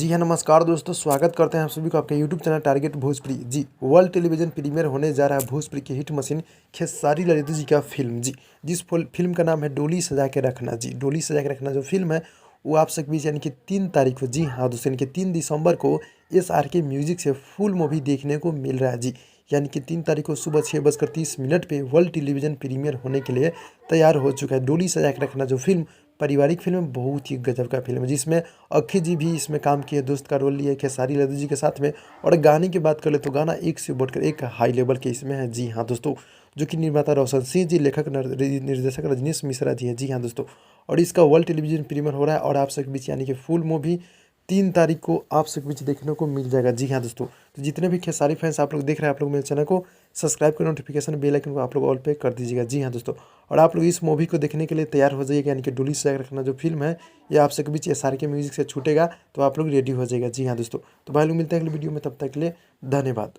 जी हाँ, नमस्कार दोस्तों, स्वागत करते हैं आप सभी को आपके यूट्यूब चैनल टारगेट भोजपुरी। जी, वर्ल्ड टेलीविज़न प्रीमियर होने जा रहा है भोजपुरी की हिट मशीन खेसारी लाल यादव जी का फ़िल्म। जी, जिस फ़िल्म का नाम है डोली सजा के रखना। जी, डोली सजा के रखना जो फ़िल्म है वो आप सबके बीच यानी कि 3 तारीख को, जी हाँ दोस्तों, यानी कि 3 दिसंबर को एसआरके म्यूज़िक से फुल मूवी देखने को मिल रहा है। जी, यानी कि 3 तारीख को सुबह 6:30 पे वर्ल्ड टेलीविज़न प्रीमियर होने के लिए तैयार हो चुका है। डोली सजा के रखना जो फ़िल्म पारिवारिक फ़िल्म है, बहुत ही गज़ब का फ़िल्म है, जिसमें अक्की जी भी इसमें काम किए, दोस्त का रोल लिया है खेसारी लाल जी के साथ में। और गाने की बात करें तो गाना एक से बढ़कर एक हाई लेवल के इसमें है। जी हाँ दोस्तों, जो कि निर्माता रोशन सिंह जी, लेखक निर्देशक रजनीश मिश्रा जी हैं। जी हाँ दोस्तों, और इसका वर्ल्ड टेलीविजन प्रीमियर हो रहा है और आप सबके बीच यानी कि फुल मूवी 3 तारीख को आप सबके बीच देखने को मिल जाएगा। जी हाँ दोस्तों, तो जितने भी खेसारी फैंस आप लोग देख रहे हैं, आप लोग मेरे चैनल को सब्सक्राइब कर नोटिफिकेशन बेल आइकन को आप लोग ऑल पे कर दीजिएगा। जी हाँ दोस्तों, और आप लोग इस मूवी को देखने के लिए तैयार हो जाइएगा, यानी कि डोली सजा के रखना जो फिल्म है ये आप सबके बीच एसआरके म्यूजिक से छूटेगा, तो आप लोग रेडी हो जाइएगा। जी हाँ दोस्तों, तो भाई लोग मिलते हैं अगले वीडियो में, तब तक के लिए धन्यवाद।